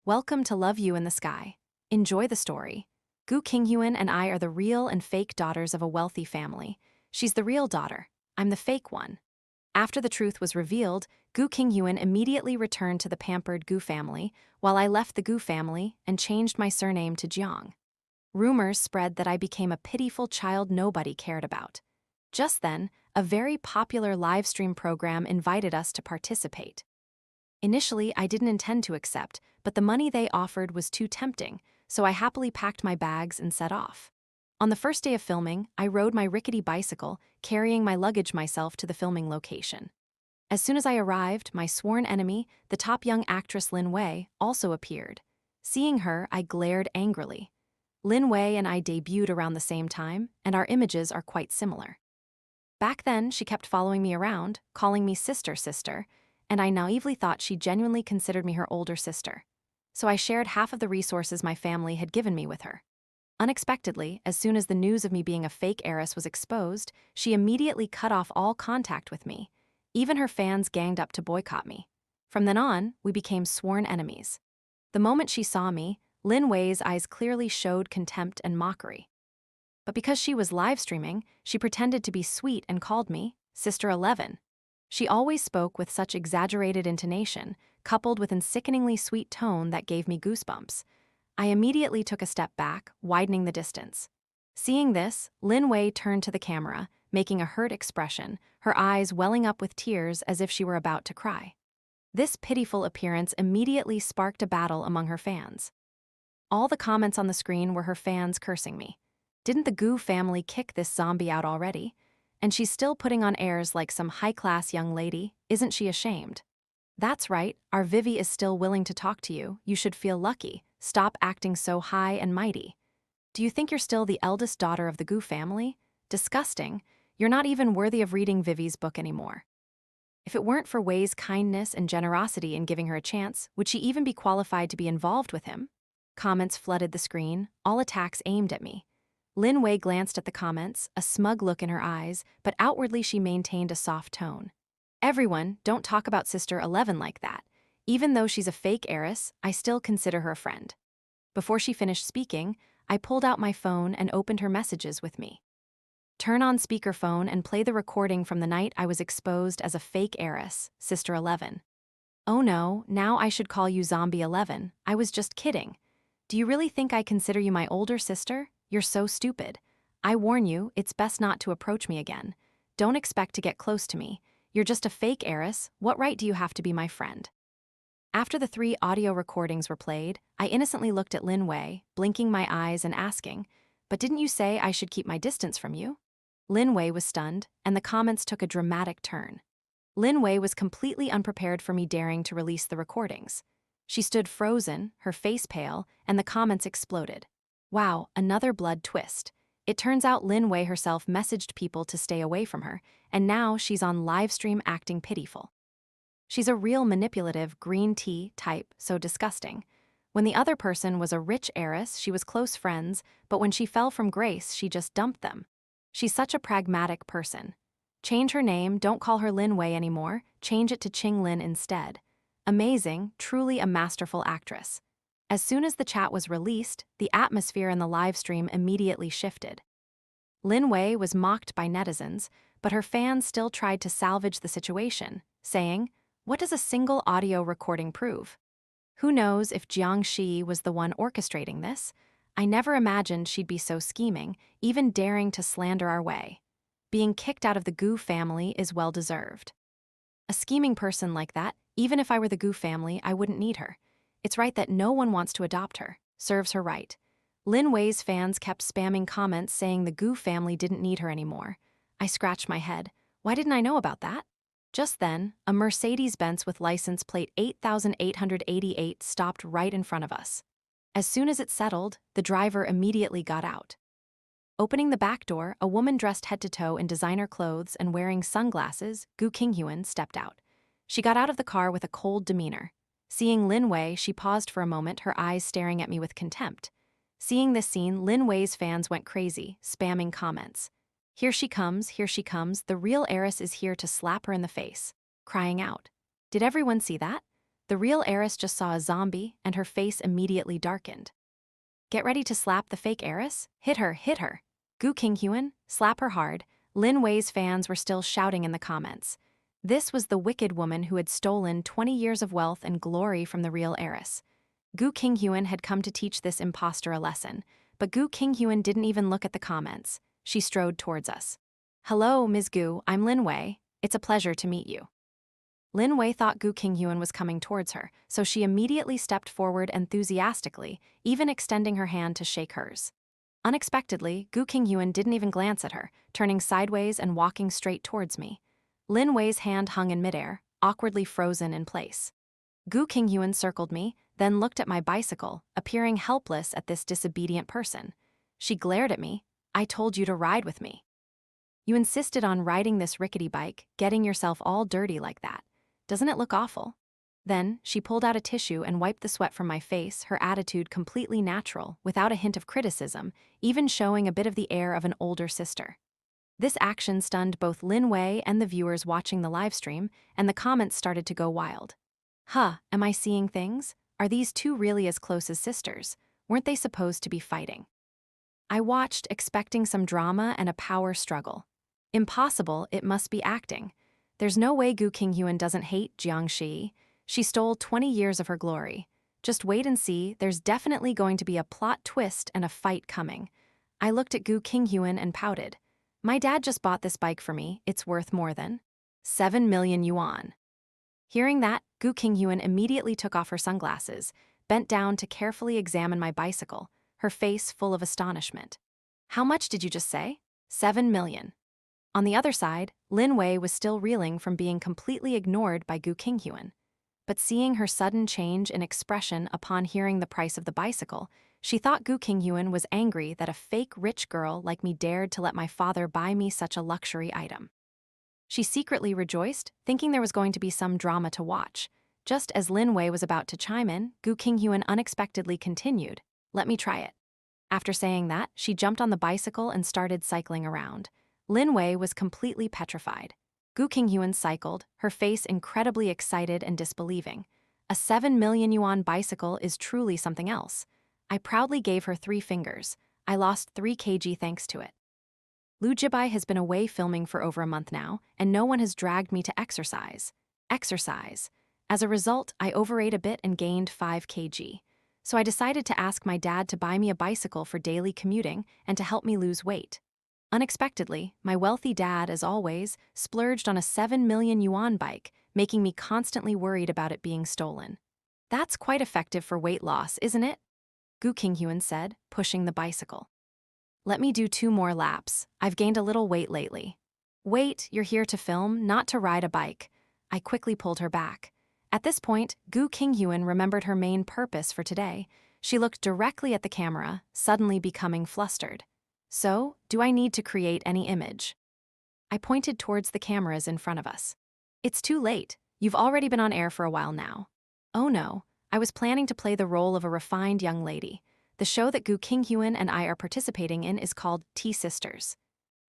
Welcome to Love You in the Sky. Enjoy the story. Gu Qinghyun and I are the real and fake daughters of a wealthy family. She's the real daughter. I'm the fake one. After the truth was revealed, Gu Qinghyun immediately returned to the pampered Gu family, while I left the Gu family and changed my surname to Jiang. Rumors spread that I became a pitiful child nobody cared about. Just then, a very popular live stream program invited us to participate. Initially, I didn't intend to accept, but the money they offered was too tempting, so I happily packed my bags and set off. On the first day of filming, I rode my rickety bicycle, carrying my luggage myself to the filming location. As soon as I arrived, my sworn enemy, the top young actress Lin Wei, also appeared. Seeing her, I glared angrily. Lin Wei and I debuted around the same time, and our images are quite similar. Back then, she kept following me around, calling me sister, and I naively thought she genuinely considered me her older sister. So I shared half of the resources my family had given me with her. Unexpectedly, as soon as the news of me being a fake heiress was exposed, she immediately cut off all contact with me. Even her fans ganged up to boycott me. From then on, we became sworn enemies. The moment she saw me, Lin Wei's eyes clearly showed contempt and mockery. But because she was live streaming, she pretended to be sweet and called me Sister 11. She always spoke with such exaggerated intonation, coupled with an sickeningly sweet tone that gave me goosebumps. I immediately took a step back, widening the distance. Seeing this, Lin Wei turned to the camera, making a hurt expression, her eyes welling up with tears as if she were about to cry. This pitiful appearance immediately sparked a battle among her fans. All the comments on the screen were her fans cursing me. Didn't the Gu family kick this zombie out already? And she's still putting on airs like some high-class young lady, isn't she ashamed? That's right, our Vivi is still willing to talk to you, you should feel lucky, stop acting so high and mighty. Do you think you're still the eldest daughter of the Gu family? Disgusting, you're not even worthy of reading Vivi's book anymore. If it weren't for Wei's kindness and generosity in giving her a chance, would she even be qualified to be involved with him? Comments flooded the screen, all attacks aimed at me. Lin Wei glanced at the comments, a smug look in her eyes, but outwardly she maintained a soft tone. Everyone, don't talk about Sister 11 like that. Even though she's a fake heiress, I still consider her a friend. Before she finished speaking, I pulled out my phone and opened her messages with me. Turn on speakerphone and play the recording from the night I was exposed as a fake heiress, Sister 11. Oh no, now I should call you Zombie 11, I was just kidding. Do you really think I consider you my older sister? You're so stupid. I warn you, it's best not to approach me again. Don't expect to get close to me. You're just a fake heiress, what right do you have to be my friend? After the 3 audio recordings were played, I innocently looked at Lin Wei, blinking my eyes and asking, but didn't you say I should keep my distance from you? Lin Wei was stunned, and the comments took a dramatic turn. Lin Wei was completely unprepared for me daring to release the recordings. She stood frozen, her face pale, and the comments exploded. Wow, another blood twist. It turns out Lin Wei herself messaged people to stay away from her, and now she's on livestream acting pitiful. She's a real manipulative green tea type, so disgusting. When the other person was a rich heiress, she was close friends, but when she fell from grace, she just dumped them. She's such a pragmatic person. Change her name, don't call her Lin Wei anymore, change it to Qing Lin instead. Amazing, truly a masterful actress. As soon as the chat was released, the atmosphere in the live stream immediately shifted. Lin Wei was mocked by netizens, but her fans still tried to salvage the situation, saying, "What does a single audio recording prove? Who knows if Jiang Shi was the one orchestrating this? I never imagined she'd be so scheming, even daring to slander our Wei. Being kicked out of the Gu family is well-deserved. A scheming person like that, even if I were the Gu family, I wouldn't need her. It's right that no one wants to adopt her. Serves her right." Lin Wei's fans kept spamming comments saying the Gu family didn't need her anymore. I scratched my head. Why didn't I know about that? Just then, a Mercedes-Benz with license plate 8888 stopped right in front of us. As soon as it settled, the driver immediately got out. Opening the back door, a woman dressed head to toe in designer clothes and wearing sunglasses, Gu Qinghyun, stepped out. She got out of the car with a cold demeanor. Seeing Lin Wei, she paused for a moment, her eyes staring at me with contempt. Seeing this scene, Lin Wei's fans went crazy, spamming comments. Here she comes, the real heiress is here to slap her in the face," crying out. Did everyone see that? The real heiress just saw a zombie, and her face immediately darkened. Get ready to slap the fake heiress? Hit her, hit her. Gu Qinghuan, slap her hard. Lin Wei's fans were still shouting in the comments. This was the wicked woman who had stolen 20 years of wealth and glory from the real heiress. Gu Qinghuan had come to teach this impostor a lesson, but Gu Qinghuan didn't even look at the comments. She strode towards us. Hello, Ms. Gu, I'm Lin Wei. It's a pleasure to meet you. Lin Wei thought Gu Qinghuan was coming towards her, so she immediately stepped forward enthusiastically, even extending her hand to shake hers. Unexpectedly, Gu Qinghuan didn't even glance at her, turning sideways and walking straight towards me. Lin Wei's hand hung in midair, awkwardly frozen in place. Gu Qinghuan circled me, then looked at my bicycle, appearing helpless at this disobedient person. She glared at me. I told you to ride with me. You insisted on riding this rickety bike, getting yourself all dirty like that. Doesn't it look awful? Then, she pulled out a tissue and wiped the sweat from my face, her attitude completely natural, without a hint of criticism, even showing a bit of the air of an older sister. This action stunned both Lin Wei and the viewers watching the livestream, and the comments started to go wild. Huh, am I seeing things? Are these two really as close as sisters? Weren't they supposed to be fighting? I watched, expecting some drama and a power struggle. Impossible, it must be acting. There's no way Gu Qinghuan doesn't hate Jiangxi. She stole 20 years of her glory. Just wait and see, there's definitely going to be a plot twist and a fight coming. I looked at Gu Qinghuan and pouted. My dad just bought this bike for me, it's worth more than 7 million yuan. Hearing that, Gu Qinghuan immediately took off her sunglasses, bent down to carefully examine my bicycle, her face full of astonishment. How much did you just say? 7 million. On the other side, Lin Wei was still reeling from being completely ignored by Gu Qinghuan. But seeing her sudden change in expression upon hearing the price of the bicycle, she thought Gu Qinghuan was angry that a fake rich girl like me dared to let my father buy me such a luxury item. She secretly rejoiced, thinking there was going to be some drama to watch. Just as Lin Wei was about to chime in, Gu Qinghuan unexpectedly continued, "Let me try it." After saying that, she jumped on the bicycle and started cycling around. Lin Wei was completely petrified. Gu Qinghuan cycled, her face incredibly excited and disbelieving. A 7 million yuan bicycle is truly something else. I proudly gave her 3 fingers. I lost 3 kg thanks to it. Lu Jibai has been away filming for over a month now, and no one has dragged me to exercise. As a result, I overate a bit and gained 5 kg. So I decided to ask my dad to buy me a bicycle for daily commuting and to help me lose weight. Unexpectedly, my wealthy dad, as always, splurged on a 7 million yuan bike, making me constantly worried about it being stolen. That's quite effective for weight loss, isn't it? Gu Qinghuan said, pushing the bicycle. Let me do 2 more laps. I've gained a little weight lately. Wait, you're here to film, not to ride a bike. I quickly pulled her back. At this point, Gu Qinghuan remembered her main purpose for today. She looked directly at the camera, suddenly becoming flustered. So, do I need to create any image? I pointed towards the cameras in front of us. It's too late. You've already been on air for a while now. Oh no, I was planning to play the role of a refined young lady. The show that Gu Qinghuan and I are participating in is called Tea Sisters.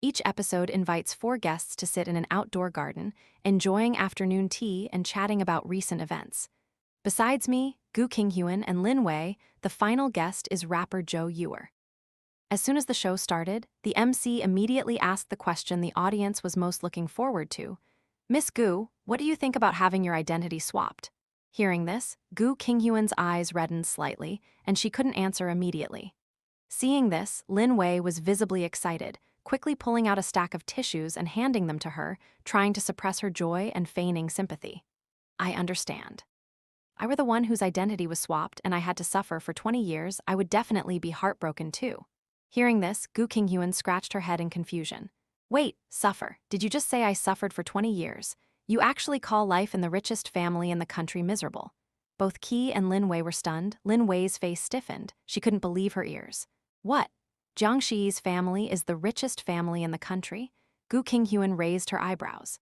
Each episode invites 4 guests to sit in an outdoor garden, enjoying afternoon tea and chatting about recent events. Besides me, Gu Qinghuan, and Lin Wei, the final guest is rapper Zhou Yuer. As soon as the show started, the MC immediately asked the question the audience was most looking forward to. Miss Gu, what do you think about having your identity swapped? Hearing this, Gu Qinghuan's eyes reddened slightly, and she couldn't answer immediately. Seeing this, Lin Wei was visibly excited, quickly pulling out a stack of tissues and handing them to her, trying to suppress her joy and feigning sympathy. I understand. I were the one whose identity was swapped and I had to suffer for 20 years, I would definitely be heartbroken too. Hearing this, Gu Qinghuan scratched her head in confusion. Wait, suffer, did you just say I suffered for 20 years? You actually call life in the richest family in the country miserable. Both Qi and Lin Wei were stunned. Lin Wei's face stiffened. She couldn't believe her ears. What? Jiangxi's family is the richest family in the country? Gu Qinghuan raised her eyebrows.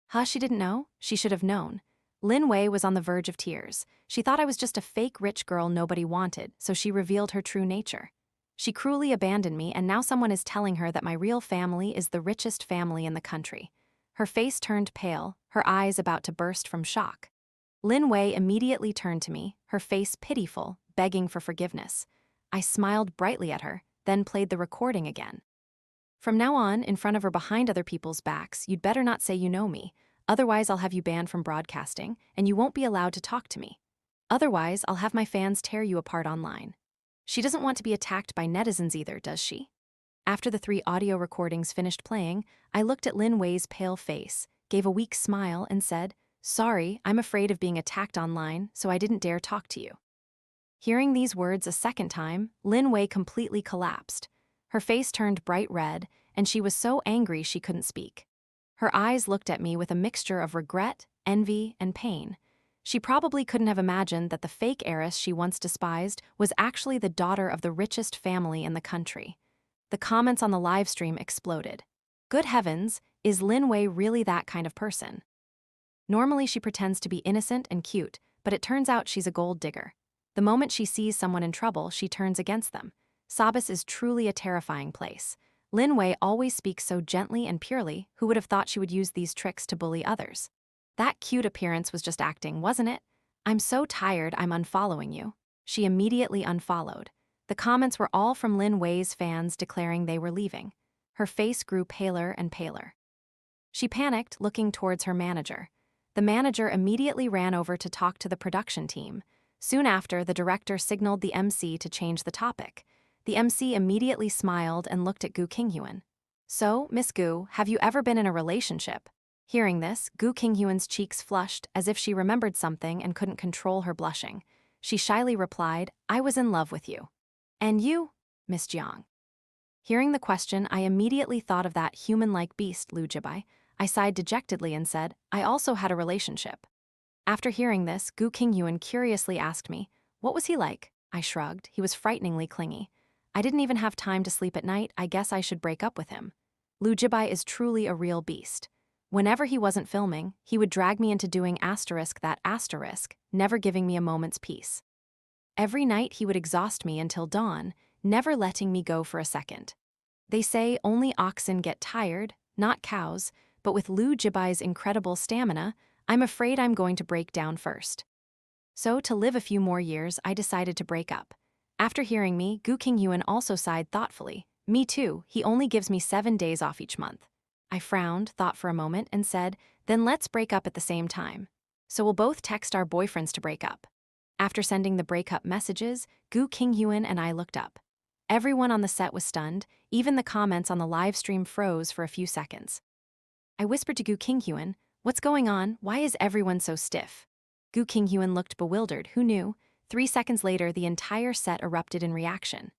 Huh, she didn't know? She should have known. Lin Wei was on the verge of tears. She thought I was just a fake rich girl nobody wanted, so she revealed her true nature. She cruelly abandoned me, and now someone is telling her that my real family is the richest family in the country. Her face turned pale, her eyes about to burst from shock. Lin Wei immediately turned to me, her face pitiful, begging for forgiveness. I smiled brightly at her, then played the recording again. From now on, in front of or behind other people's backs, you'd better not say you know me. Otherwise, I'll have you banned from broadcasting, and you won't be allowed to talk to me. Otherwise, I'll have my fans tear you apart online. She doesn't want to be attacked by netizens either, does she? After the 3 audio recordings finished playing, I looked at Lin Wei's pale face, gave a weak smile, and said, "Sorry, I'm afraid of being attacked online, so I didn't dare talk to you." Hearing these words a second time, Lin Wei completely collapsed. Her face turned bright red, and she was so angry she couldn't speak. Her eyes looked at me with a mixture of regret, envy, and pain. She probably couldn't have imagined that the fake heiress she once despised was actually the daughter of the richest family in the country. The comments on the live stream exploded. Good heavens, is Lin Wei really that kind of person? Normally she pretends to be innocent and cute, but it turns out she's a gold digger. The moment she sees someone in trouble, she turns against them. Sabas is truly a terrifying place. Lin Wei always speaks so gently and purely. Who would have thought she would use these tricks to bully others? That cute appearance was just acting, wasn't it? "I'm so tired, I'm unfollowing you." She immediately unfollowed. The comments were all from Lin Wei's fans declaring they were leaving. Her face grew paler and paler. She panicked, looking towards her manager. The manager immediately ran over to talk to the production team. Soon after, the director signaled the MC to change the topic. The MC immediately smiled and looked at Gu Qinghyun. "So, Miss Gu, have you ever been in a relationship?" Hearing this, Gu Qinghyun's cheeks flushed as if she remembered something and couldn't control her blushing. She shyly replied, "I was in love with you." "And you, Miss Jiang?" Hearing the question, I immediately thought of that human-like beast, Lu Jibai. I sighed dejectedly and said, "I also had a relationship." After hearing this, Gu Qinghyun curiously asked me, "What was he like?" I shrugged. He was frighteningly clingy. "I didn't even have time to sleep at night. I guess I should break up with him." Lu Jibai is truly a real beast. Whenever he wasn't filming, he would drag me into doing that asterisk, never giving me a moment's peace. Every night he would exhaust me until dawn, never letting me go for a second. They say only oxen get tired, not cows, but with Lu Jibai's incredible stamina, I'm afraid I'm going to break down first. So, to live a few more years, I decided to break up. After hearing me, Gu Qinghyun also sighed thoughtfully. "Me too, he only gives me 7 days off each month." I frowned, thought for a moment, and said, "Then let's break up at the same time. So we'll both text our boyfriends to break up." After sending the breakup messages, Gu Qinghyun and I looked up. Everyone on the set was stunned, even the comments on the live stream froze for a few seconds. I whispered to Gu Qinghyun, "What's going on? Why is everyone so stiff?" Gu Qinghyun looked bewildered. Who knew? 3 seconds later, the entire set erupted in reaction.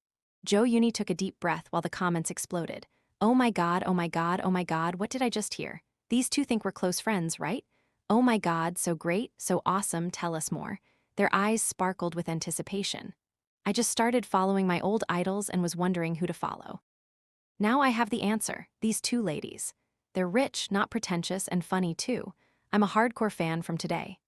Jo Yuni took a deep breath while the comments exploded. "Oh my god, oh my god, oh my god, what did I just hear? These two think we're close friends, right? Oh my god, so great, so awesome, tell us more." Their eyes sparkled with anticipation. I just started following my old idols and was wondering who to follow. Now I have the answer, these 2 ladies. They're rich, not pretentious, and funny too. I'm a hardcore fan from today.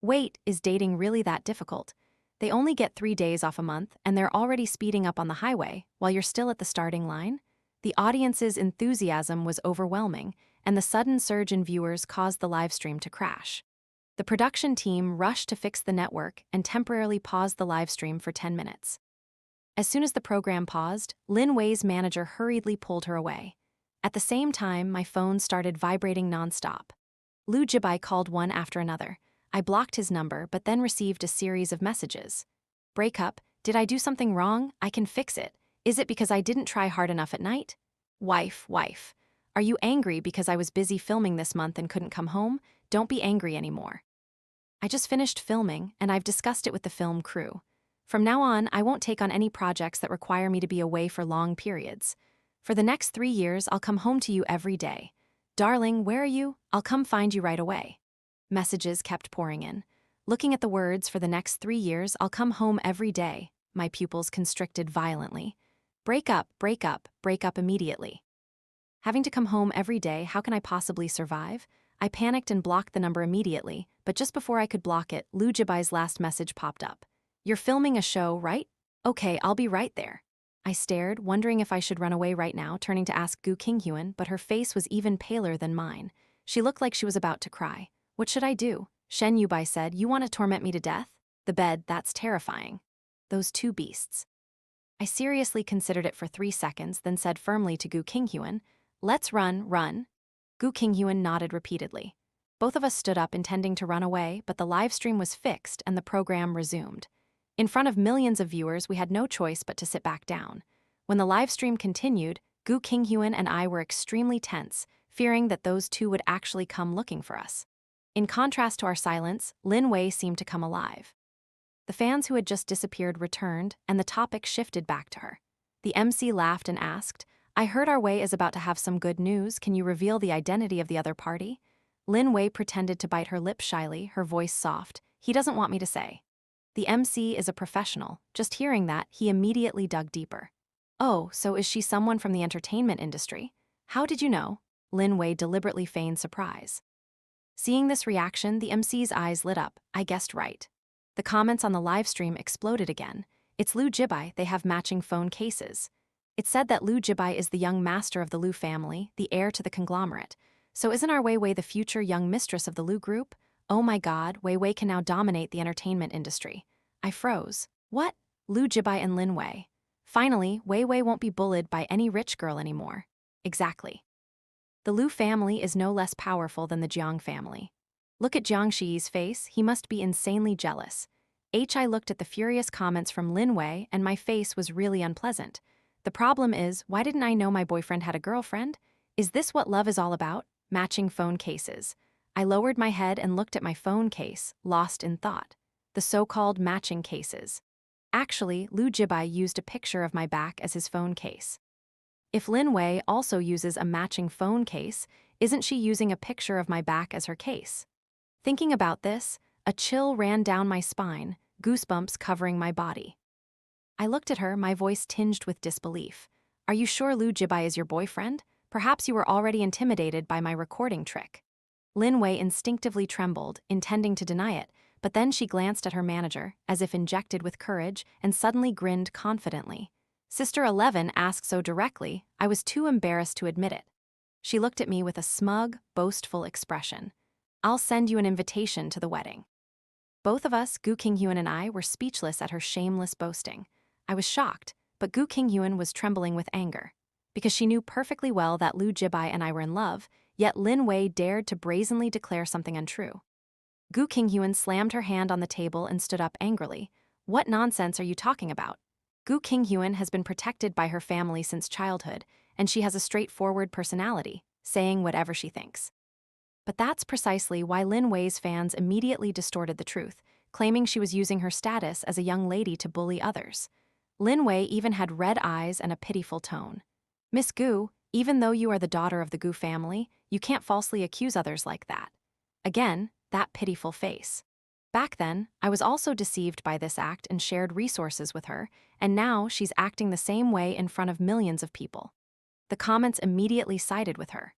Wait, is dating really that difficult? They only get 3 days off a month, and they're already speeding up on the highway, while you're still at the starting line? The audience's enthusiasm was overwhelming, and the sudden surge in viewers caused the livestream to crash. The production team rushed to fix the network and temporarily paused the livestream for 10 minutes. As soon as the program paused, Lin Wei's manager hurriedly pulled her away. At the same time, my phone started vibrating nonstop. Lu Jibai called one after another. I blocked his number, but then received a series of messages. "Break up? Did I do something wrong? I can fix it. Is it because I didn't try hard enough at night? Wife. Are you angry because I was busy filming this month and couldn't come home? Don't be angry anymore. I just finished filming, and I've discussed it with the film crew. From now on, I won't take on any projects that require me to be away for long periods. For the next 3 years, I'll come home to you every day. Darling, where are you? I'll come find you right away." Messages kept pouring in. Looking at the words, "For the next 3 years, I'll come home every day," my pupils constricted violently. Break up immediately. Having to come home every day, how can I possibly survive? I panicked and blocked the number immediately, but just before I could block it, Lu Jibai's last message popped up. "You're filming a show, right? Okay, I'll be right there." I stared, wondering if I should run away right now, turning to ask Gu Qinghyun, but her face was even paler than mine. She looked like she was about to cry. What should I do? Shen Yubai said, "You want to torment me to death? The bed, that's terrifying. Those two beasts." I seriously considered it for 3 seconds, then said firmly to Gu Qinghyun, "Let's run, run." Gu Qinghyun nodded repeatedly. Both of us stood up intending to run away, but the live stream was fixed and the program resumed. In front of millions of viewers, we had no choice but to sit back down. When the live stream continued, Gu Qinghyun and I were extremely tense, fearing that those two would actually come looking for us. In contrast to our silence, Lin Wei seemed to come alive. The fans who had just disappeared returned, and the topic shifted back to her. The MC laughed and asked, "I heard our Wei is about to have some good news. Can you reveal the identity of the other party?" Lin Wei pretended to bite her lip shyly, her voice soft. "He doesn't want me to say." The MC is a professional. Just hearing that, he immediately dug deeper. "Oh, so is she someone from the entertainment industry? How did you know?" Lin Wei deliberately feigned surprise. Seeing this reaction, the MC's eyes lit up. "I guessed right." The comments on the live stream exploded again. "It's Liu Jibai, they have matching phone cases." It said that Liu Jibai is the young master of the Liu family, the heir to the conglomerate. So isn't our Wei Wei the future young mistress of the Liu group? Oh my god, Wei Wei can now dominate the entertainment industry. I froze. What? Liu Jibai and Lin Wei. Finally, Wei Wei won't be bullied by any rich girl anymore. Exactly. The Liu family is no less powerful than the Jiang family. Look at Jiang Shi's face, he must be insanely jealous. I looked at the furious comments from Lin Wei, and my face was really unpleasant. The problem is, why didn't I know my boyfriend had a girlfriend? Is this what love is all about? Matching phone cases. I lowered my head and looked at my phone case, lost in thought. The so-called matching cases. Actually, Liu Jibai used a picture of my back as his phone case. If Lin Wei also uses a matching phone case, isn't she using a picture of my back as her case? Thinking about this, a chill ran down my spine, goosebumps covering my body. I looked at her, my voice tinged with disbelief. "Are you sure Liu Jibai is your boyfriend? Perhaps you were already intimidated by my recording trick." Lin Wei instinctively trembled, intending to deny it, but then she glanced at her manager, as if injected with courage, and suddenly grinned confidently. Sister 11 asked so directly, I was too embarrassed to admit it. She looked at me with a smug, boastful expression. "I'll send you an invitation to the wedding." Both of us, Gu Qinghyun and I, were speechless at her shameless boasting. I was shocked, but Gu Qinghyun was trembling with anger. Because she knew perfectly well that Liu Jibai and I were in love, yet Lin Wei dared to brazenly declare something untrue. Gu Qinghyun slammed her hand on the table and stood up angrily. "What nonsense are you talking about? Gu Qinghyun has been protected by her family since childhood, and she has a straightforward personality, saying whatever she thinks." But that's precisely why Lin Wei's fans immediately distorted the truth, claiming she was using her status as a young lady to bully others. Lin Wei even had red eyes and a pitiful tone. "Miss Gu, even though you are the daughter of the Gu family, you can't falsely accuse others like that." Again, that pitiful face. Back then, I was also deceived by this act and shared resources with her, and now she's acting the same way in front of millions of people. The comments immediately sided with her.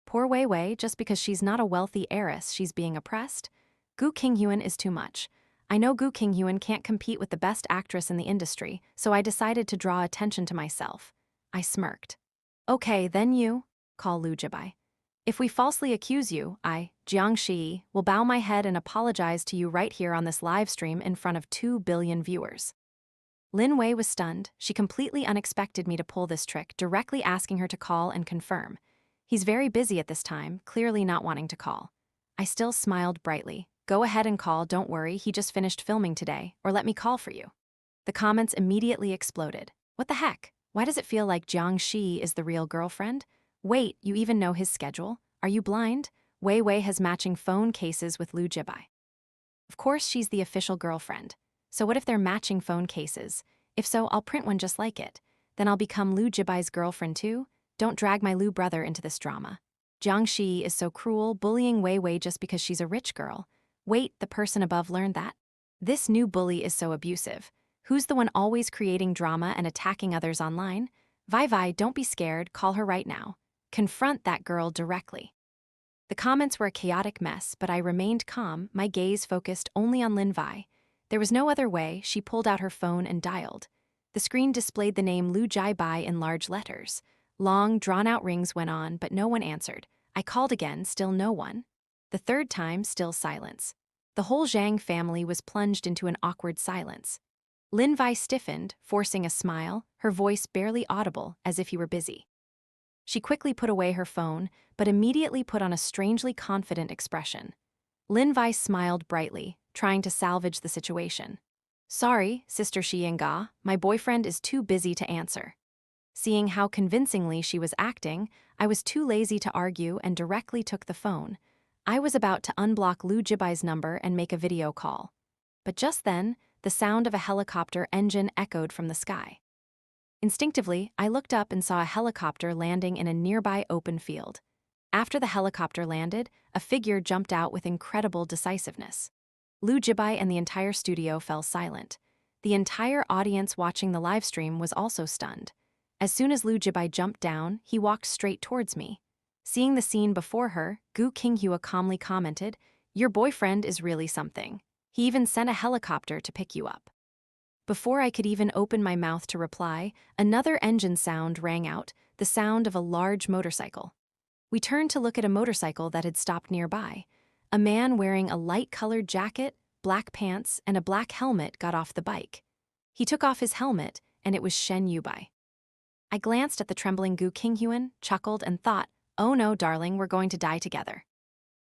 Poor Wei Wei, just because she's not a wealthy heiress, she's being oppressed? Gu Qinghyun is too much. I know Gu Qinghyun can't compete with the best actress in the industry, so I decided to draw attention to myself. I smirked. "Okay, then you," called Liu Jibai. "If we falsely accuse you, I, Jiang Shi, will bow my head and apologize to you right here on this live stream in front of 2 billion viewers." Lin Wei was stunned. She completely unexpected me to pull this trick, directly asking her to call and confirm. He's very busy at this time, clearly not wanting to call. I still smiled brightly. "Go ahead and call, don't worry, he just finished filming today, or let me call for you." The comments immediately exploded. "What the heck? Why does it feel like Jiang Shi is the real girlfriend? Wait, you even know his schedule? Are you blind? Wei Wei has matching phone cases with Liu Jibai." Of course she's the official girlfriend. So what if they're matching phone cases? If so, I'll print one just like it. Then I'll become Liu Jibai's girlfriend too? Don't drag my Liu brother into this drama. Jiang Shi is so cruel, bullying Wei Wei just because she's a rich girl. Wait, the person above learned that? This new bully is so abusive. Who's the one always creating drama and attacking others online? Vi, don't be scared, call her right now. Confront that girl directly. The comments were a chaotic mess, but I remained calm, my gaze focused only on Lin Vi. There was no other way. She pulled out her phone and dialed. The screen displayed the name Liu Jibai in large letters. Long, drawn-out rings went on, but no one answered. I called again, still no one. The third time, still silence. The whole Zhang family was plunged into an awkward silence. Lin Wei stiffened, forcing a smile, her voice barely audible, as if he were busy. She quickly put away her phone, but immediately put on a strangely confident expression. Lin Wei smiled brightly, trying to salvage the situation. Sorry, Sister Xiyinga, my boyfriend is too busy to answer. Seeing how convincingly she was acting, I was too lazy to argue and directly took the phone. I was about to unblock Lu Jibai's number and make a video call. But just then, the sound of a helicopter engine echoed from the sky. Instinctively, I looked up and saw a helicopter landing in a nearby open field. After the helicopter landed, a figure jumped out with incredible decisiveness. Lu Jibai and the entire studio fell silent. The entire audience watching the livestream was also stunned. As soon as Lu Jibai jumped down, he walked straight towards me. Seeing the scene before her, Gu Qinghua calmly commented, "Your boyfriend is really something. He even sent a helicopter to pick you up." Before I could even open my mouth to reply, another engine sound rang out, the sound of a large motorcycle. We turned to look at a motorcycle that had stopped nearby. A man wearing a light-colored jacket, black pants, and a black helmet got off the bike. He took off his helmet, and it was Shen Yubai. I glanced at the trembling Gu Qinghuan, chuckled, and thought, "Oh no, darling, we're going to die together."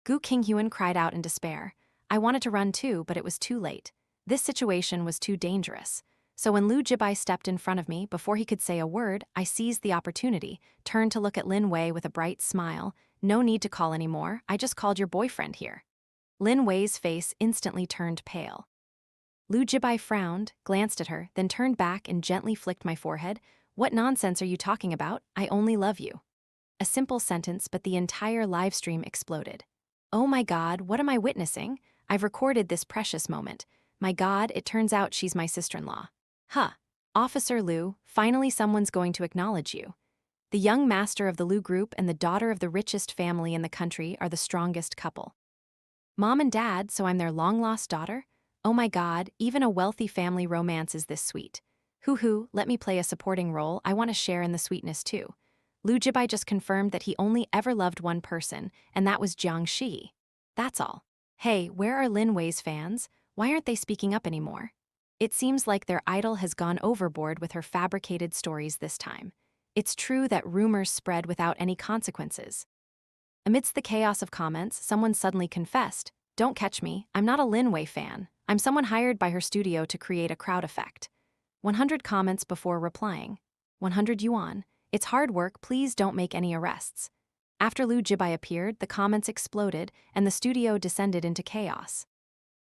Gu Qinghuan cried out in despair. I wanted to run too, but it was too late. This situation was too dangerous. So when Lu Jibai stepped in front of me, before he could say a word, I seized the opportunity, turned to look at Lin Wei with a bright smile. "No need to call anymore, I just called your boyfriend here." Lin Wei's face instantly turned pale. Lu Jibai frowned, glanced at her, then turned back and gently flicked my forehead. "What nonsense are you talking about? I only love you." A simple sentence, but the entire livestream exploded. Oh my God, what am I witnessing? I've recorded this precious moment. My God, it turns out she's my sister-in-law. Huh. Officer Lu, finally someone's going to acknowledge you. The young master of the Lu group and the daughter of the richest family in the country are the strongest couple. Mom and dad, so I'm their long-lost daughter? Oh my God, even a wealthy family romance is this sweet. Hoo-hoo, let me play a supporting role, I want to share in the sweetness too. Lu Jibai just confirmed that he only ever loved one person, and that was Jiang Shi. That's all. Hey, where are Lin Wei's fans? Why aren't they speaking up anymore? It seems like their idol has gone overboard with her fabricated stories this time. It's true that rumors spread without any consequences. Amidst the chaos of comments, someone suddenly confessed, "Don't catch me, I'm not a Lin Wei fan. I'm someone hired by her studio to create a crowd effect." 100 comments before replying. 100 yuan. It's hard work, please don't make any arrests. After Lu Jibai appeared, the comments exploded, and the studio descended into chaos.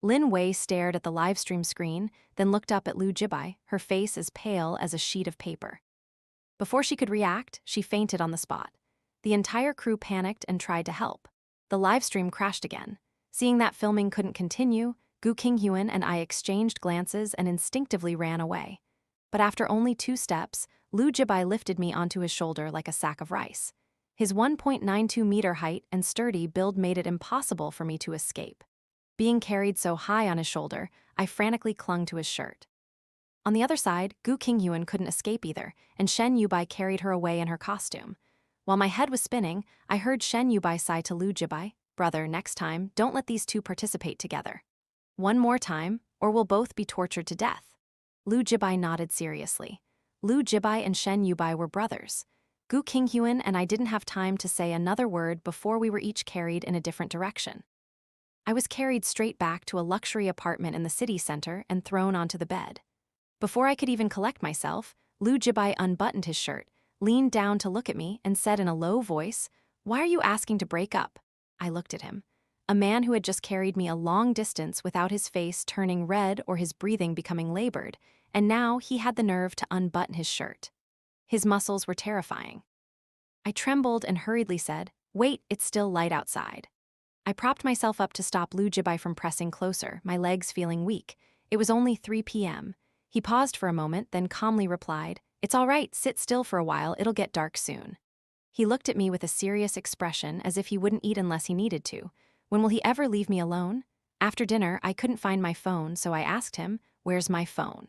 Lin Wei stared at the livestream screen, then looked up at Lu Jibai, her face as pale as a sheet of paper. Before she could react, she fainted on the spot. The entire crew panicked and tried to help. The livestream crashed again. Seeing that filming couldn't continue, Gu Qinghuan and I exchanged glances and instinctively ran away. But after only 2 steps, Lu Jibai lifted me onto his shoulder like a sack of rice. His 1.92-meter height and sturdy build made it impossible for me to escape. Being carried so high on his shoulder, I frantically clung to his shirt. On the other side, Gu Qinghuan couldn't escape either, and Shen Yubai carried her away in her costume. While my head was spinning, I heard Shen Yubai sigh to Lu Jibai, "Brother, next time, don't let these two participate together. One more time, or we'll both be tortured to death." Lu Jibai nodded seriously. Lu Jibai and Shen Yubai were brothers. Gu Qinghuan and I didn't have time to say another word before we were each carried in a different direction. I was carried straight back to a luxury apartment in the city center and thrown onto the bed. Before I could even collect myself, Lu Jibai unbuttoned his shirt, leaned down to look at me, and said in a low voice, "Why are you asking to break up?" I looked at him. A man who had just carried me a long distance without his face turning red or his breathing becoming labored, and now he had the nerve to unbutton his shirt. His muscles were terrifying. I trembled and hurriedly said, "Wait, it's still light outside." I propped myself up to stop Lu Jibai from pressing closer, my legs feeling weak. It was only 3 p.m. He paused for a moment, then calmly replied, "It's all right, sit still for a while, it'll get dark soon." He looked at me with a serious expression as if he wouldn't eat unless he needed to. When will he ever leave me alone? After dinner, I couldn't find my phone, so I asked him, "Where's my phone?"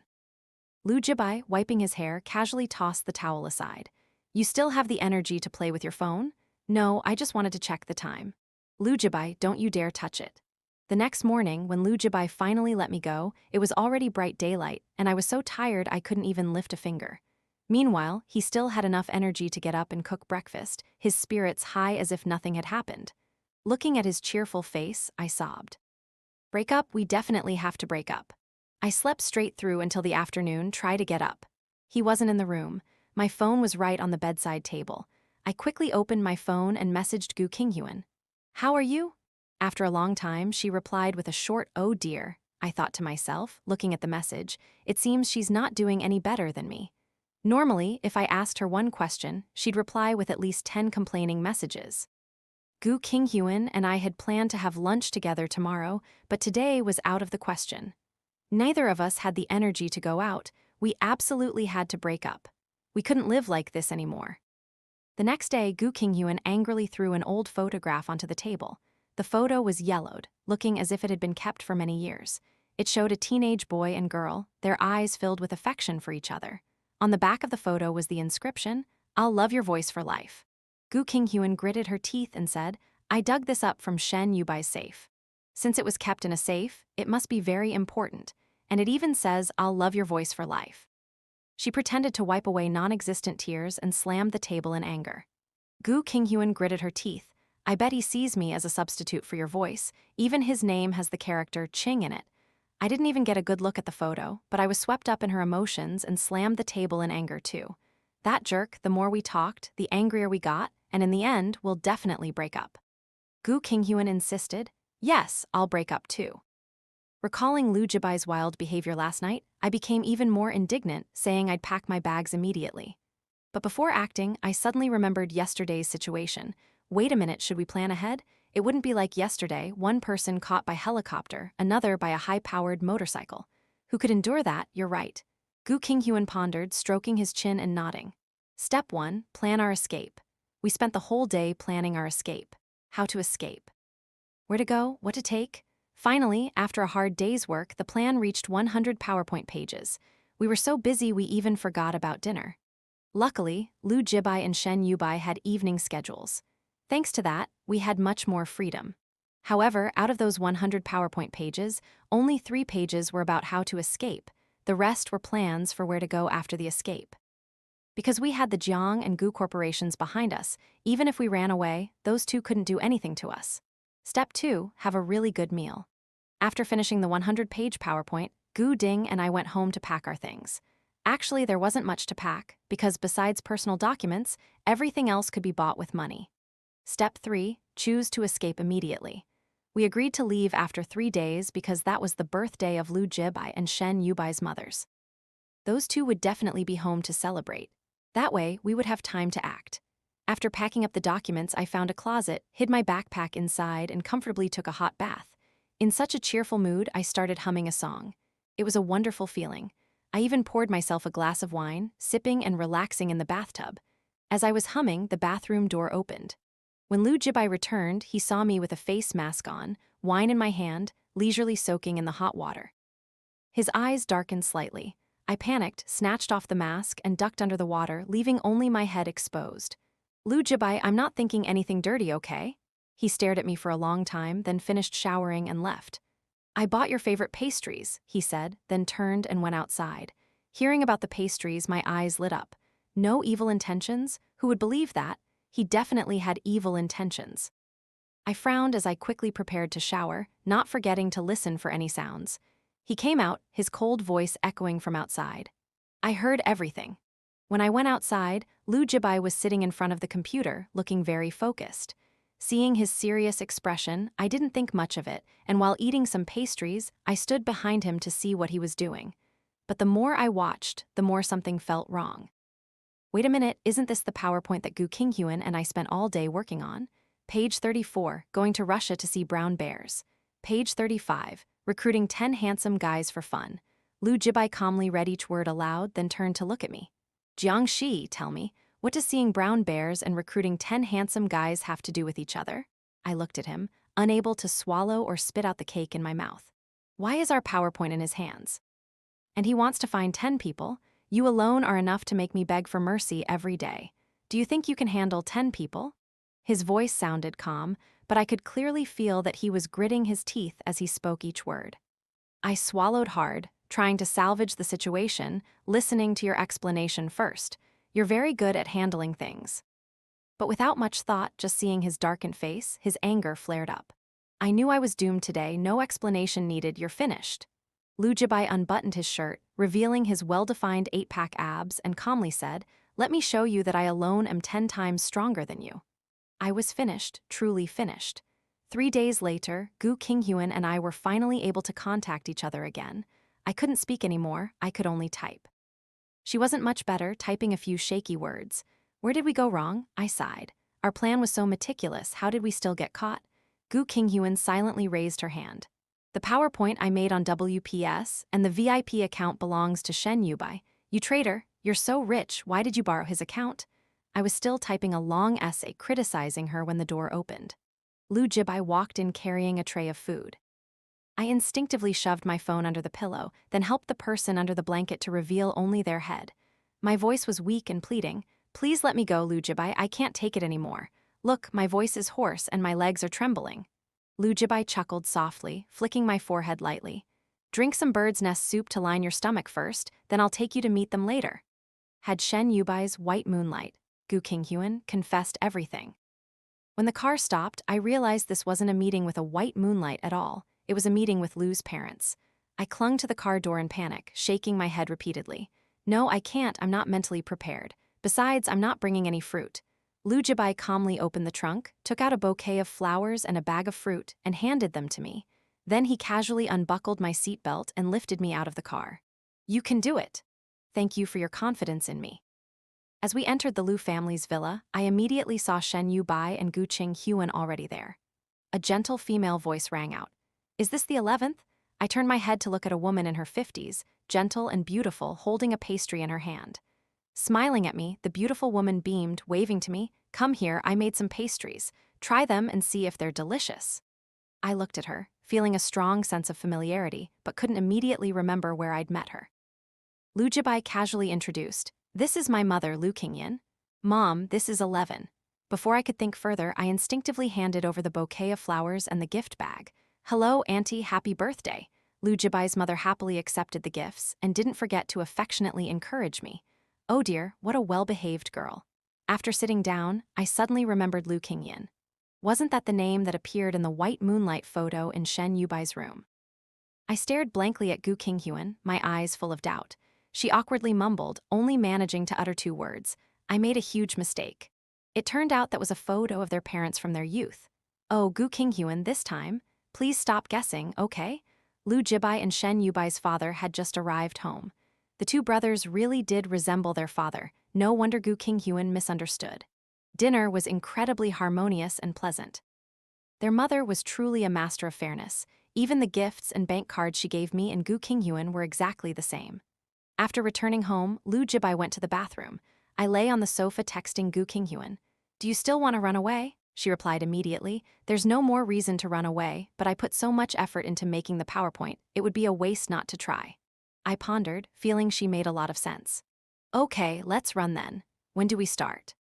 Lu Jibai, wiping his hair, casually tossed the towel aside. "You still have the energy to play with your phone?" "No, I just wanted to check the time." Lu Jibai, don't you dare touch it. The next morning, when Lu Jibai finally let me go, it was already bright daylight, and I was so tired I couldn't even lift a finger. Meanwhile, he still had enough energy to get up and cook breakfast, his spirits high as if nothing had happened. Looking at his cheerful face, I sobbed. Break up? We definitely have to break up. I slept straight through until the afternoon, try to get up. He wasn't in the room. My phone was right on the bedside table. I quickly opened my phone and messaged Gu Qinghyun. How are you? After a long time, she replied with a short "oh dear." I thought to myself, looking at the message, it seems she's not doing any better than me. Normally, if I asked her one question, she'd reply with at least 10 complaining messages. Gu Qinghyun and I had planned to have lunch together tomorrow, but today was out of the question. Neither of us had the energy to go out. We absolutely had to break up. We couldn't live like this anymore. The next day, Gu Qinghyun angrily threw an old photograph onto the table. The photo was yellowed, looking as if it had been kept for many years. It showed a teenage boy and girl, their eyes filled with affection for each other. On the back of the photo was the inscription, "I'll love your voice for life." Gu Qinghyun gritted her teeth and said, I dug this up from Shen Yubai's safe. Since it was kept in a safe, it must be very important, and it even says, I'll love your voice for life. She pretended to wipe away non-existent tears and slammed the table in anger. Gu Qinghyun gritted her teeth. I bet he sees me as a substitute for your voice. Even his name has the character Ching in it. I didn't even get a good look at the photo, but I was swept up in her emotions and slammed the table in anger too. That jerk, the more we talked, the angrier we got, and in the end, we'll definitely break up. Gu Qinghyun insisted, yes, I'll break up too. Recalling Lu Jibai's wild behavior last night, I became even more indignant, saying I'd pack my bags immediately. But before acting, I suddenly remembered yesterday's situation. Wait a minute, should we plan ahead? It wouldn't be like yesterday, one person caught by helicopter, another by a high-powered motorcycle. Who could endure that? You're right. Gu Qinghyun pondered, stroking his chin and nodding. Step 1, plan our escape. We spent the whole day planning our escape. How to escape. Where to go? What to take? Finally, after a hard day's work, the plan reached 100 PowerPoint pages. We were so busy we even forgot about dinner. Luckily, Lu Jibai and Shen Yubai had evening schedules. Thanks to that, we had much more freedom. However, out of those 100 PowerPoint pages, only 3 pages were about how to escape. The rest were plans for where to go after the escape. Because we had the Jiang and Gu corporations behind us, even if we ran away, those two couldn't do anything to us. Step 2, have a really good meal. After finishing the 100-page PowerPoint, Gu Ding and I went home to pack our things. Actually, there wasn't much to pack, because besides personal documents, everything else could be bought with money. Step 3, choose to escape immediately. We agreed to leave after 3 days because that was the birthday of Lu Jibai and Shen Yubai's mothers. Those two would definitely be home to celebrate. That way, we would have time to act. After packing up the documents, I found a closet, hid my backpack inside, and comfortably took a hot bath. In such a cheerful mood, I started humming a song. It was a wonderful feeling. I even poured myself a glass of wine, sipping and relaxing in the bathtub. As I was humming, the bathroom door opened. When Lu Jibai returned, he saw me with a face mask on, wine in my hand, leisurely soaking in the hot water. His eyes darkened slightly. I panicked, snatched off the mask, and ducked under the water, leaving only my head exposed. Lu Jibai, I'm not thinking anything dirty, okay? He stared at me for a long time, then finished showering and left. I bought your favorite pastries, he said, then turned and went outside. Hearing about the pastries, my eyes lit up. No evil intentions? Who would believe that? He definitely had evil intentions. I frowned as I quickly prepared to shower, not forgetting to listen for any sounds. He came out, his cold voice echoing from outside. I heard everything. When I went outside, Lu Jibai was sitting in front of the computer, looking very focused. Seeing his serious expression, I didn't think much of it, and while eating some pastries, I stood behind him to see what he was doing. But the more I watched, the more something felt wrong. Wait a minute, isn't this the PowerPoint that Gu Qinghyun and I spent all day working on? Page 34, going to Russia to see brown bears. Page 35, recruiting 10 handsome guys for fun. Lu Jibai calmly read each word aloud, then turned to look at me. Jiangxi, tell me, what does seeing brown bears and recruiting 10 handsome guys have to do with each other? I looked at him, unable to swallow or spit out the cake in my mouth. Why is our PowerPoint in his hands? And he wants to find 10 people. You alone are enough to make me beg for mercy every day. Do you think you can handle 10 people? His voice sounded calm, but I could clearly feel that he was gritting his teeth as he spoke each word. I swallowed hard, trying to salvage the situation, listening to your explanation first. You're very good at handling things. But without much thought, just seeing his darkened face, his anger flared up. I knew I was doomed today, no explanation needed, you're finished. Liu Jibai unbuttoned his shirt, revealing his well-defined 8-pack abs, and calmly said, "Let me show you that I alone am 10 times stronger than you." I was finished, truly finished. 3 days later, Gu Qinghyun and I were finally able to contact each other again. I couldn't speak anymore, I could only type. She wasn't much better, typing a few shaky words. Where did we go wrong? I sighed. Our plan was so meticulous, how did we still get caught? Gu Qinghyun silently raised her hand. The PowerPoint I made on WPS and the VIP account belongs to Shen Yubai. You traitor, you're so rich, why did you borrow his account? I was still typing a long essay criticizing her when the door opened. Liu Jibai walked in carrying a tray of food. I instinctively shoved my phone under the pillow, then helped the person under the blanket to reveal only their head. My voice was weak and pleading. Please let me go, Liu Jibai, I can't take it anymore. Look, my voice is hoarse and my legs are trembling. Liu Jibai chuckled softly, flicking my forehead lightly. Drink some bird's nest soup to line your stomach first, then I'll take you to meet them later. Had Shen Yubai's white moonlight, Gu Qinghyun, confessed everything. When the car stopped, I realized this wasn't a meeting with a white moonlight at all. It was a meeting with Liu's parents. I clung to the car door in panic, shaking my head repeatedly. No, I can't, I'm not mentally prepared. Besides, I'm not bringing any fruit. Liu Jibai calmly opened the trunk, took out a bouquet of flowers and a bag of fruit, and handed them to me. Then he casually unbuckled my seatbelt and lifted me out of the car. You can do it. Thank you for your confidence in me. As we entered the Liu family's villa, I immediately saw Shen Yubai and Gu Qinghyun already there. A gentle female voice rang out. Is this the 11th? I turned my head to look at a woman in her 50s, gentle and beautiful, holding a pastry in her hand. Smiling at me, the beautiful woman beamed, waving to me, "Come here, I made some pastries. Try them and see if they're delicious." I looked at her, feeling a strong sense of familiarity, but couldn't immediately remember where I'd met her. Liu Jibai casually introduced, "This is my mother, Liu Qingyan. Mom, this is 11. Before I could think further, I instinctively handed over the bouquet of flowers and the gift bag. "Hello, Auntie, happy birthday." Liu Jibai's mother happily accepted the gifts and didn't forget to affectionately encourage me. Oh dear, what a well-behaved girl. After sitting down, I suddenly remembered Liu Qingyan. Wasn't that the name that appeared in the white moonlight photo in Shen Yubai's room? I stared blankly at Gu Qinghyun, my eyes full of doubt. She awkwardly mumbled, only managing to utter 2 words. I made a huge mistake. It turned out that was a photo of their parents from their youth. Oh, Gu Qinghyun, this time. Please stop guessing, okay? Liu Jibai and Shen Yubai's father had just arrived home. The 2 brothers really did resemble their father. No wonder Gu Qinghyun misunderstood. Dinner was incredibly harmonious and pleasant. Their mother was truly a master of fairness. Even the gifts and bank cards she gave me and Gu Qinghyun were exactly the same. After returning home, Liu Jibai went to the bathroom. I lay on the sofa texting Gu Qinghyun. Do you still want to run away? She replied immediately. There's no more reason to run away, but I put so much effort into making the PowerPoint, it would be a waste not to try. I pondered, feeling she made a lot of sense. Okay, let's run then. When do we start?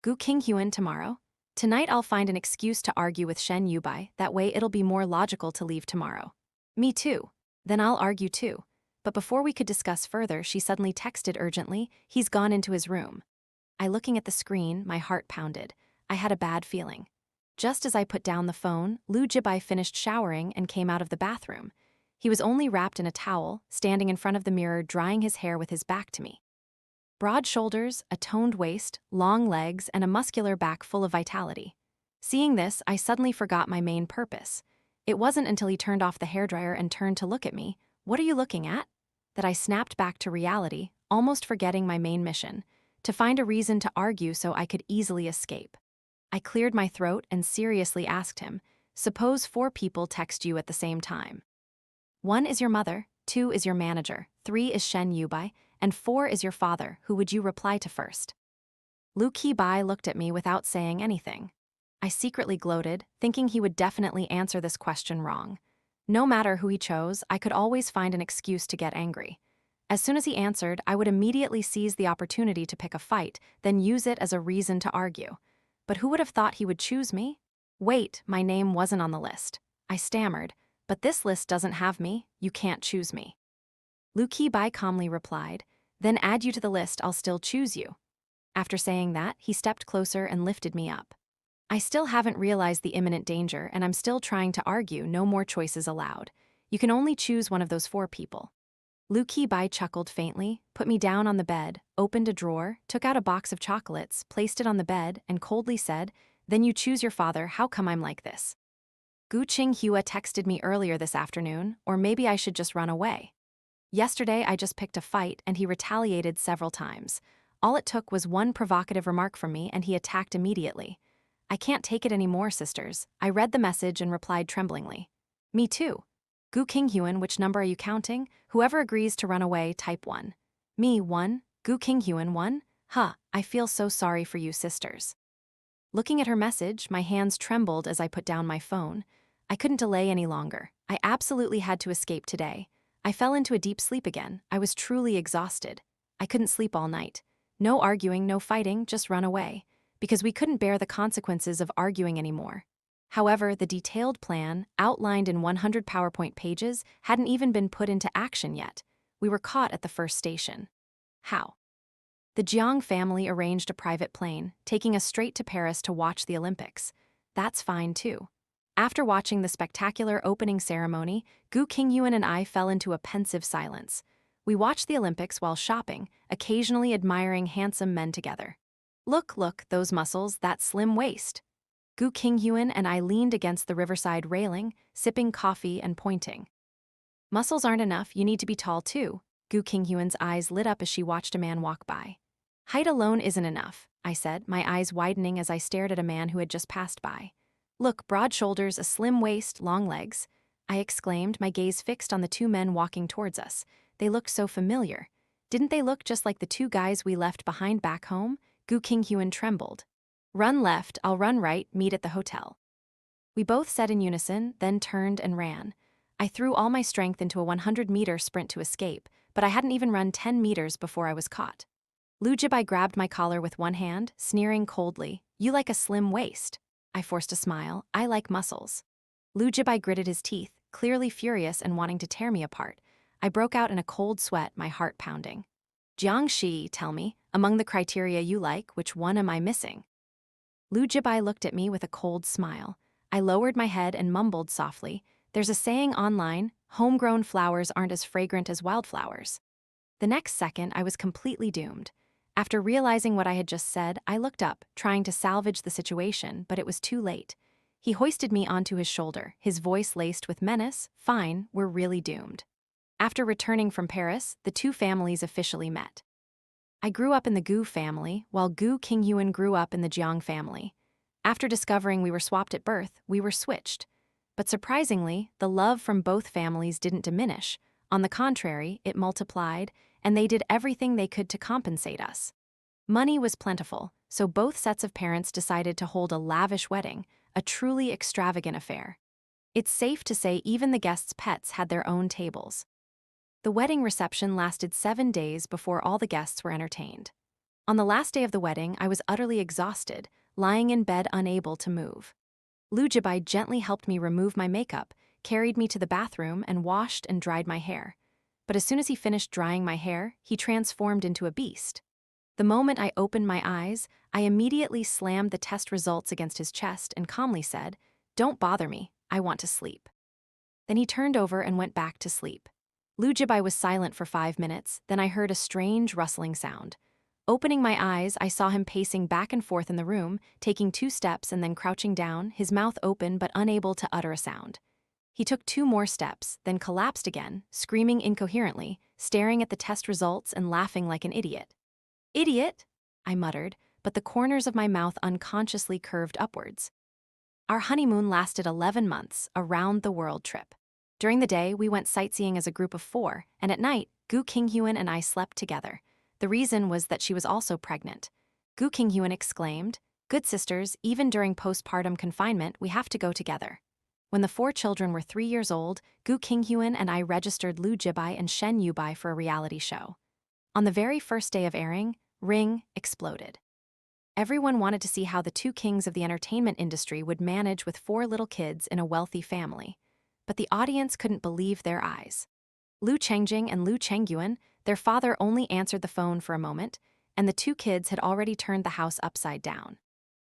Gu Qinghyun tomorrow? Tonight I'll find an excuse to argue with Shen Yubai, that way it'll be more logical to leave tomorrow. Me too. Then I'll argue too. But before we could discuss further, she suddenly texted urgently, "He's gone into his room." Looking at the screen, my heart pounded. I had a bad feeling. Just as I put down the phone, Liu Jibai finished showering and came out of the bathroom. He was only wrapped in a towel, standing in front of the mirror drying his hair with his back to me. Broad shoulders, a toned waist, long legs, and a muscular back full of vitality. Seeing this, I suddenly forgot my main purpose. It wasn't until he turned off the hairdryer and turned to look at me, "What are you looking at?" that I snapped back to reality, almost forgetting my main mission, to find a reason to argue so I could easily escape. I cleared my throat and seriously asked him, "Suppose 4 people text you at the same time. 1 is your mother, 2 is your manager, 3 is Shen Yubai, and 4 is your father, who would you reply to first?" Liu Qibai looked at me without saying anything. I secretly gloated, thinking he would definitely answer this question wrong. No matter who he chose, I could always find an excuse to get angry. As soon as he answered, I would immediately seize the opportunity to pick a fight, then use it as a reason to argue. But who would have thought he would choose me? Wait, my name wasn't on the list. I stammered, but this list doesn't have me, you can't choose me. Lu Bai calmly replied, then add you to the list, I'll still choose you. After saying that, he stepped closer and lifted me up. I still haven't realized the imminent danger, and I'm still trying to argue no more choices allowed. You can only choose one of those 4 people. Lu Bai chuckled faintly, put me down on the bed, opened a drawer, took out a box of chocolates, placed it on the bed, and coldly said, then you choose your father, how come I'm like this? Gu Qinghua texted me earlier this afternoon, or maybe I should just run away. Yesterday I just picked a fight and he retaliated several times. All it took was one provocative remark from me and he attacked immediately. I can't take it anymore, sisters. I read the message and replied tremblingly. Me too. Gu Qinghuen, which number are you counting? Whoever agrees to run away, type 1. Me, 1. Gu Qinghuen, 1. Huh, I feel so sorry for you, sisters. Looking at her message, my hands trembled as I put down my phone. I couldn't delay any longer. I absolutely had to escape today. I fell into a deep sleep again. I was truly exhausted. I couldn't sleep all night. No arguing, no fighting, just run away. Because we couldn't bear the consequences of arguing anymore. However, the detailed plan, outlined in 100 PowerPoint pages, hadn't even been put into action yet. We were caught at the first station. How? The Jiang family arranged a private plane, taking us straight to Paris to watch the Olympics. That's fine too. After watching the spectacular opening ceremony, Gu Qingyuan and I fell into a pensive silence. We watched the Olympics while shopping, occasionally admiring handsome men together. Look, those muscles, that slim waist. Gu Qingyuan and I leaned against the riverside railing, sipping coffee and pointing. Muscles aren't enough, you need to be tall too. Gu Qingyuan's eyes lit up as she watched a man walk by. Height alone isn't enough, I said, my eyes widening as I stared at a man who had just passed by. Look, broad shoulders, a slim waist, long legs, I exclaimed, my gaze fixed on the 2 men walking towards us. They looked so familiar. Didn't they look just like the 2 guys we left behind back home? Gu Qingyuan trembled. Run left, I'll run right, meet at the hotel. We both said in unison, then turned and ran. I threw all my strength into a 100-meter sprint to escape, but I hadn't even run 10 meters before I was caught. Lu Jibai grabbed my collar with one hand, sneering coldly, you like a slim waist. I forced a smile, I like muscles. Lu Jibai gritted his teeth, clearly furious and wanting to tear me apart. I broke out in a cold sweat, my heart pounding. Jiangxi, tell me, among the criteria you like, which one am I missing? Lu Jibai looked at me with a cold smile. I lowered my head and mumbled softly, there's a saying online, homegrown flowers aren't as fragrant as wildflowers. The next second, I was completely doomed. After realizing what I had just said, I looked up, trying to salvage the situation, but it was too late. He hoisted me onto his shoulder, his voice laced with menace, fine, we're really doomed. After returning from Paris, the 2 families officially met. I grew up in the Gu family, while Gu Qingyuan grew up in the Jiang family. After discovering we were swapped at birth, we were switched. But surprisingly, the love from both families didn't diminish. On the contrary, it multiplied, and they did everything they could to compensate us. Money was plentiful, so both sets of parents decided to hold a lavish wedding, a truly extravagant affair. It's safe to say even the guests' pets had their own tables. The wedding reception lasted 7 days before all the guests were entertained. On the last day of the wedding, I was utterly exhausted, lying in bed unable to move. Lu Jibai gently helped me remove my makeup, carried me to the bathroom, and washed and dried my hair. But as soon as he finished drying my hair, he transformed into a beast. The moment I opened my eyes, I immediately slammed the test results against his chest and calmly said, "Don't bother me, I want to sleep." Then he turned over and went back to sleep. Lu Jibai was silent for 5 minutes, then I heard a strange rustling sound. Opening my eyes, I saw him pacing back and forth in the room, taking 2 steps and then crouching down, his mouth open but unable to utter a sound. He took 2 more steps, then collapsed again, screaming incoherently, staring at the test results and laughing like an idiot. "Idiot?" I muttered, but the corners of my mouth unconsciously curved upwards. Our honeymoon lasted 11 months, a round-the-world trip. During the day, we went sightseeing as a group of 4, and at night, Gu Qingyuan and I slept together. The reason was that she was also pregnant. Gu Qingyuan exclaimed, "Good sisters, even during postpartum confinement, we have to go together." When the 4 children were 3 years old, Gu Qingyuan and I registered Lu Jibai and Shen Yubai for a reality show. On the very first day of airing, Ring exploded. Everyone wanted to see how the two kings of the entertainment industry would manage with four little kids in a wealthy family. But the audience couldn't believe their eyes. Lu Chengjing and Lu Chengyuan, their father, only answered the phone for a moment, and the two kids had already turned the house upside down.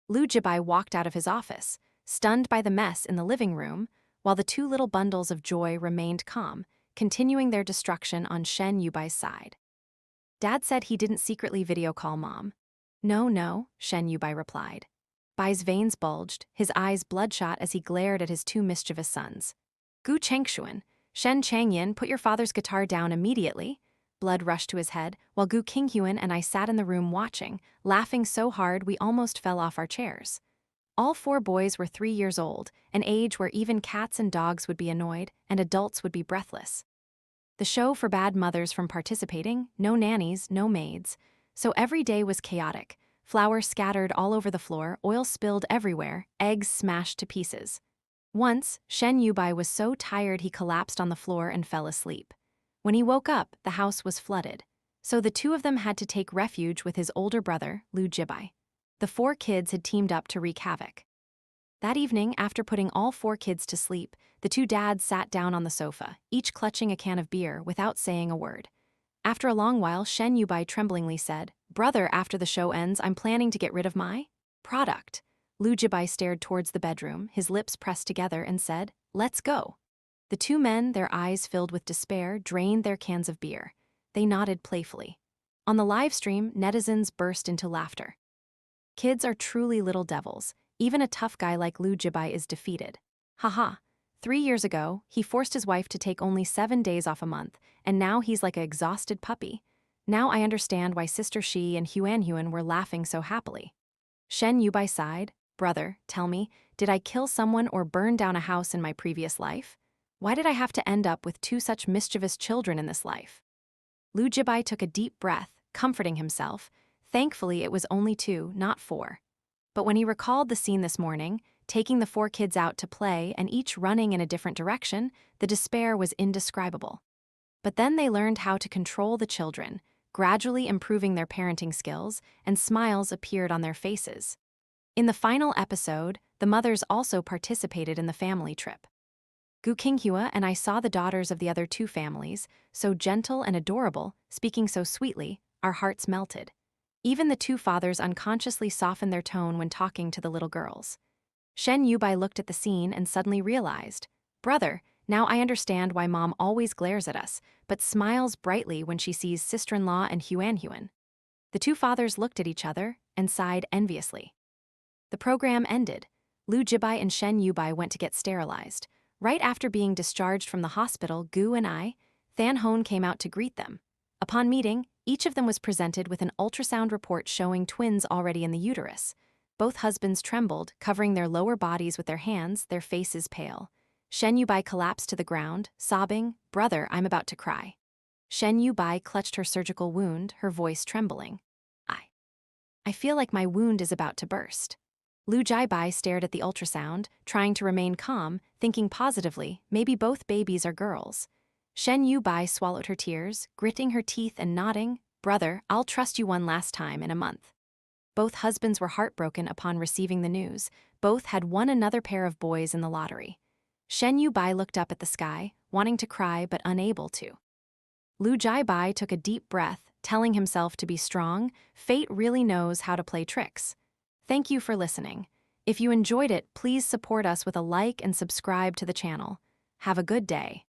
Lu Jibai walked out of his office, stunned by the mess in the living room, while the two little bundles of joy remained calm, continuing their destruction on Shen Yubai's side. Dad said he didn't secretly video call Mom. No, no, Shen Yubai replied. Bai's veins bulged, his eyes bloodshot as he glared at his two mischievous sons. Gu Chengshuan, Shen Changyan, put your father's guitar down immediately. Blood rushed to his head, while Gu Qinghuan and I sat in the room watching, laughing so hard we almost fell off our chairs. All four boys were 3 years old, an age where even cats and dogs would be annoyed and adults would be breathless. The show forbade mothers from participating, no nannies, no maids. So every day was chaotic. Flour scattered all over the floor, oil spilled everywhere, eggs smashed to pieces. Once, Shen Yubai was so tired he collapsed on the floor and fell asleep. When he woke up, the house was flooded. So the two of them had to take refuge with his older brother, Lu Jibai. The 4 kids had teamed up to wreak havoc. That evening, after putting all 4 kids to sleep, the 2 dads sat down on the sofa, each clutching a can of beer without saying a word. After a long while, Shen Yubai tremblingly said, "Brother, after the show ends, I'm planning to get rid of my product." Lu Jibai stared towards the bedroom, his lips pressed together, and said, "Let's go." The 2 men, their eyes filled with despair, drained their cans of beer. They nodded playfully. On the live stream, netizens burst into laughter. Kids are truly little devils. Even a tough guy like Lu Jibai is defeated. Haha. 3 years ago, he forced his wife to take only 7 days off a month, and now he's like an exhausted puppy. Now I understand why Sister Shi and Huan were laughing so happily. Shen Yubai sighed. Brother, tell me, did I kill someone or burn down a house in my previous life? Why did I have to end up with 2 such mischievous children in this life? Lu Jibai took a deep breath, comforting himself. Thankfully, it was only 2, not 4. But when he recalled the scene this morning, taking the 4 kids out to play and each running in a different direction, the despair was indescribable. But then they learned how to control the children, gradually improving their parenting skills, and smiles appeared on their faces. In the final episode, the mothers also participated in the family trip. Gu Qinghua and I saw the daughters of the other 2 families, so gentle and adorable, speaking so sweetly, our hearts melted. Even the 2 fathers unconsciously softened their tone when talking to the little girls. Shen Yubai looked at the scene and suddenly realized, "Brother, now I understand why Mom always glares at us, but smiles brightly when she sees sister-in-law and Huan." The 2 fathers looked at each other and sighed enviously. The program ended. Lu Jibai and Shen Yubai went to get sterilized. Right after being discharged from the hospital, Gu and I, Than Hone came out to greet them. Upon meeting, each of them was presented with an ultrasound report showing twins already in the uterus. Both husbands trembled, covering their lower bodies with their hands, their faces pale. Shen Yubai collapsed to the ground, sobbing, "Brother, I'm about to cry." Shen Yubai clutched her surgical wound, her voice trembling. I feel like my wound is about to burst." Lu Jibai stared at the ultrasound, trying to remain calm, thinking positively, maybe both babies are girls. Shen Yubai swallowed her tears, gritting her teeth and nodding, "Brother, I'll trust you one last time in a month." Both husbands were heartbroken upon receiving the news. Both had won another pair of boys in the lottery. Shen Yubai looked up at the sky, wanting to cry but unable to. Lu Jibai took a deep breath, telling himself to be strong. Fate really knows how to play tricks. Thank you for listening. If you enjoyed it, please support us with a like and subscribe to the channel. Have a good day.